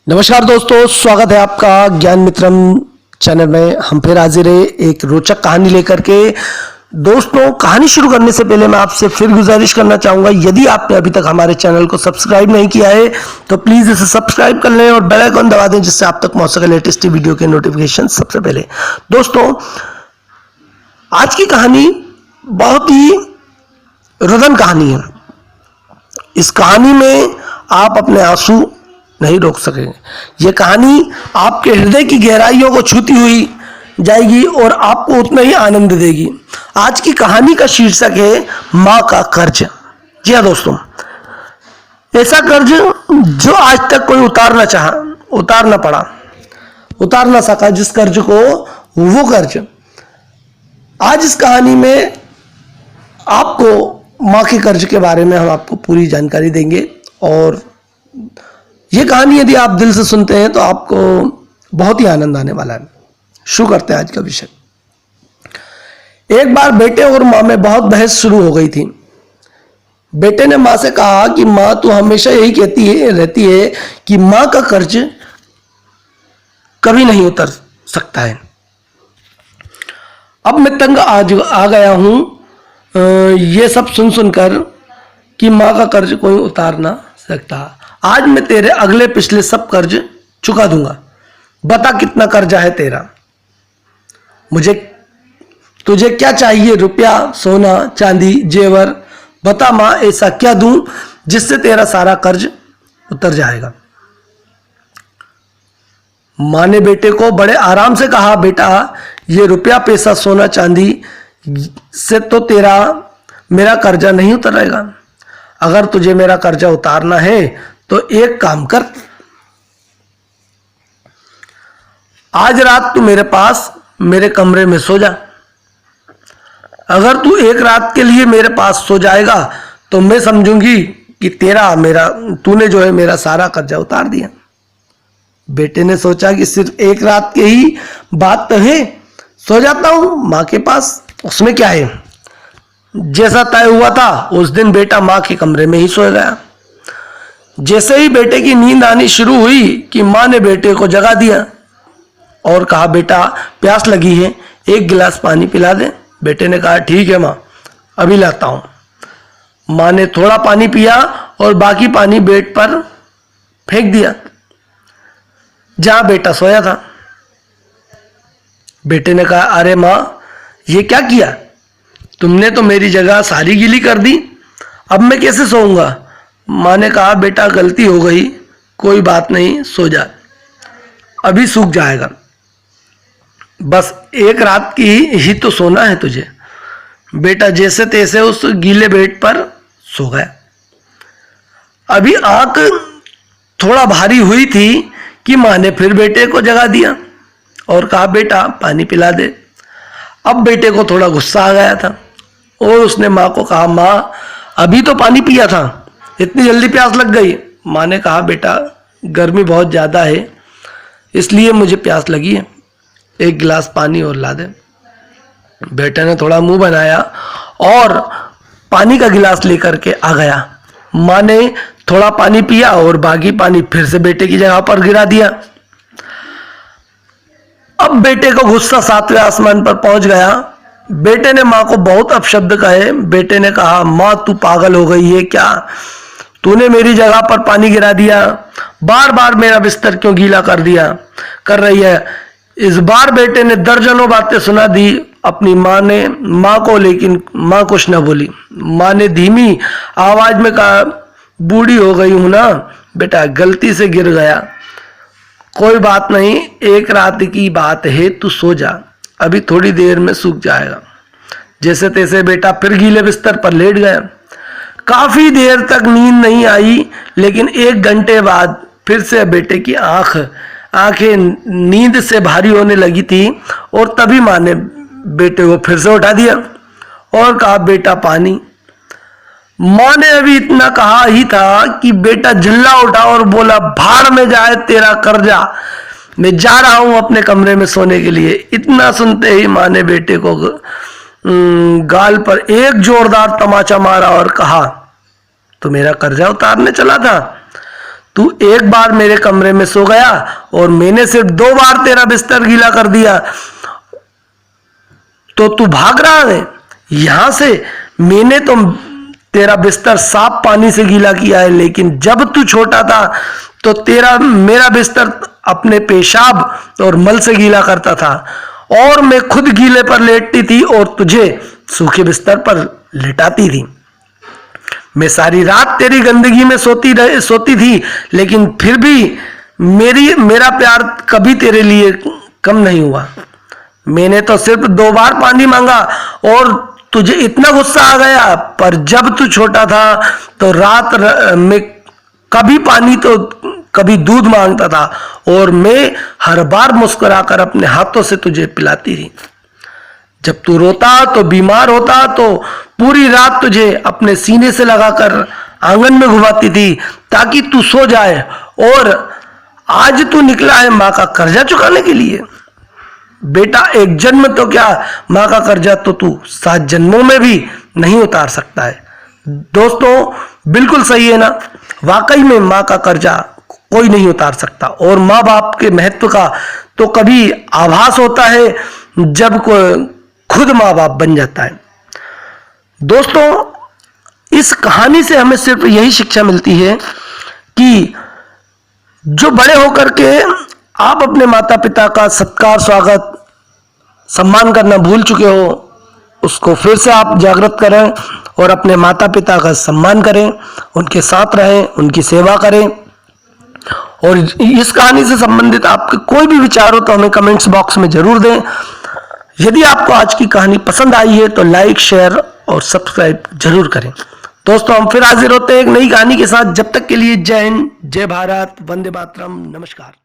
नमस्कार दोस्तों, स्वागत है आपका ज्ञान मित्रम चैनल में। हम फिर हाजिर है एक रोचक कहानी लेकर के। दोस्तों, कहानी शुरू करने से पहले मैं आपसे फिर गुजारिश करना चाहूँगा, यदि आपने अभी तक हमारे चैनल को सब्सक्राइब नहीं किया है तो प्लीज़ इसे सब्सक्राइब कर लें और बेल आइकन दबा दें, जिससे आप तक पहुँच सके लेटेस्ट वीडियो के नोटिफिकेशन सबसे पहले। दोस्तों, आज की कहानी बहुत ही रुदन कहानी है। इस कहानी में आप अपने आंसू नहीं रोक सकेंगे। यह कहानी आपके हृदय की गहराइयों को छूती हुई जाएगी और आपको उतना ही आनंद देगी। आज की कहानी का शीर्षक है माँ का कर्ज। जी हाँ दोस्तों, ऐसा कर्ज जो आज तक कोई उतार ना सका, जिस कर्ज को वो कर्ज। आज इस कहानी में आपको माँ के कर्ज के बारे में हम आपको पूरी जानकारी देंगे और ये कहानी यदि आप दिल से सुनते हैं तो आपको बहुत ही आनंद आने वाला है। शुरू करते हैं आज का विषय। एक बार बेटे और माँ में बहुत बहस शुरू हो गई थी। बेटे ने माँ से कहा कि माँ, तू हमेशा यही रहती है कि माँ का कर्ज कभी नहीं उतर सकता है। अब मैं तंग आ गया हूं ये सब सुनकर कि माँ का कर्ज कोई उतार ना सकता। आज मैं तेरे अगले पिछले सब कर्ज चुका दूंगा। बता कितना कर्जा है तेरा? तुझे क्या चाहिए? रुपया, सोना, चांदी, जेवर? बता माँ, ऐसा क्या दूं जिससे तेरा सारा कर्ज उतर जाएगा? माँ ने बेटे को बड़े आराम से कहा, बेटा, ये रुपया, पैसा, सोना, चांदी से तो मेरा कर्जा नहीं उतरेगा। अगर तुझे मेरा कर्जा उतारना है तो एक काम कर, आज रात तू मेरे पास मेरे कमरे में सो जा। अगर तू एक रात के लिए मेरे पास सो जाएगा तो मैं समझूंगी कि तूने जो है मेरा सारा कर्जा उतार दिया। बेटे ने सोचा कि सिर्फ एक रात की ही बात तो है, सो जाता हूं माँ के पास, उसमें क्या है। जैसा तय हुआ था उस दिन बेटा माँ के कमरे में ही सो गया। जैसे ही बेटे की नींद आनी शुरू हुई कि माँ ने बेटे को जगा दिया और कहा, बेटा, प्यास लगी है, एक गिलास पानी पिला दे। बेटे ने कहा, ठीक है माँ, अभी लाता हूं। माँ ने थोड़ा पानी पिया और बाकी पानी बेड पर फेंक दिया जहां बेटा सोया था। बेटे ने कहा, अरे माँ, ये क्या किया? तुमने तो मेरी जगह सारी गीली कर दी, अब मैं कैसे सोऊंगा? माँ ने कहा, बेटा, गलती हो गई, कोई बात नहीं, सो जा, अभी सूख जाएगा। बस एक रात की ही तो सोना है तुझे। बेटा जैसे तैसे उस गीले बेड पर सो गया। अभी आंख थोड़ा भारी हुई थी कि माँ ने फिर बेटे को जगा दिया और कहा, बेटा, पानी पिला दे। अब बेटे को थोड़ा गुस्सा आ गया था और उसने माँ को कहा, माँ, अभी तो पानी पिया था, इतनी जल्दी प्यास लग गई? माँ ने कहा, बेटा, गर्मी बहुत ज़्यादा है इसलिए मुझे प्यास लगी है, एक गिलास पानी और ला दे। बेटे ने थोड़ा मुंह बनाया और पानी का गिलास लेकर के आ गया। माँ ने थोड़ा पानी पिया और बाकी पानी फिर से बेटे की जगह पर गिरा दिया। अब बेटे को गुस्सा 7वें आसमान पर पहुंच गया। बेटे ने माँ को बहुत अपशब्द कहे। बेटे ने कहा, माँ, तू पागल हो गई है क्या? तूने मेरी जगह पर पानी गिरा दिया, बार बार मेरा बिस्तर क्यों गीला कर रही है? इस बार बेटे ने दर्जनों बातें सुना दी अपनी माँ को, लेकिन माँ कुछ न बोली। माँ ने धीमी आवाज में कहा, बूढ़ी हो गई हूं ना बेटा, गलती से गिर गया, कोई बात नहीं, एक रात की बात है, तू सो जा, अभी थोड़ी देर में सूख जाएगा। जैसे तैसे बेटा फिर गीले बिस्तर पर लेट गया। काफी देर तक नींद नहीं आई, लेकिन 1 घंटे बाद फिर से बेटे की आंखें नींद से भारी होने लगी थी और तभी माँ ने बेटे को फिर से उठा दिया और कहा, बेटा, पानी। माँ ने अभी इतना कहा ही था कि बेटा झल्ला उठा और बोला, भाड़ में जाए तेरा कर्जा, मैं जा रहा हूं अपने कमरे में सोने के लिए। इतना सुनते ही माँ ने बेटे को गाल पर एक जोरदार तमाचा मारा और कहा, तो मेरा कर्जा उतारने चला था? तू एक बार मेरे कमरे में सो गया और मैंने सिर्फ 2 बार तेरा बिस्तर गीला कर दिया तो तू भाग रहा है यहां से। मैंने तो तेरा बिस्तर साफ पानी से गीला किया है, लेकिन जब तू छोटा था तो मेरा बिस्तर अपने पेशाब और मल से गीला करता था और मैं खुद गीले पर लेटती थी और तुझे सूखे बिस्तर पर लेटाती थी। मैं सारी रात तेरी गंदगी में सोती थी, लेकिन फिर भी मेरा प्यार कभी तेरे लिए कम नहीं हुआ। मैंने तो सिर्फ 2 बार पानी मांगा और तुझे इतना गुस्सा आ गया, पर जब तू छोटा था तो रात में कभी पानी तो कभी दूध मांगता था और मैं हर बार मुस्कुराकर अपने हाथों से तुझे पिलाती थी। जब तू रोता तो बीमार होता तो पूरी रात तुझे अपने सीने से लगाकर आंगन में घुमाती थी ताकि तू सो जाए। और आज तू निकला है माँ का कर्जा चुकाने के लिए। बेटा, एक जन्म तो क्या, माँ का कर्जा तो तू 7 जन्मों में भी नहीं उतार सकता है। दोस्तों, बिल्कुल सही है ना। वाकई में माँ का कर्जा कोई नहीं उतार सकता और माँ बाप के महत्व का तो कभी आभास होता है जब खुद माँ बाप बन जाता है। दोस्तों, इस कहानी से हमें सिर्फ यही शिक्षा मिलती है कि जो बड़े होकर के आप अपने माता पिता का सत्कार, स्वागत, सम्मान करना भूल चुके हो, उसको फिर से आप जागृत करें और अपने माता पिता का सम्मान करें, उनके साथ रहें, उनकी सेवा करें। और इस कहानी से संबंधित आपके कोई भी विचार हो तो हमें कमेंट्स बॉक्स में जरूर दें। यदि आपको आज की कहानी पसंद आई है तो लाइक, शेयर और सब्सक्राइब जरूर करें। दोस्तों, हम फिर हाजिर होते हैं एक नई कहानी के साथ। जब तक के लिए जय हिंद, जय भारत, वंदे मातरम, नमस्कार।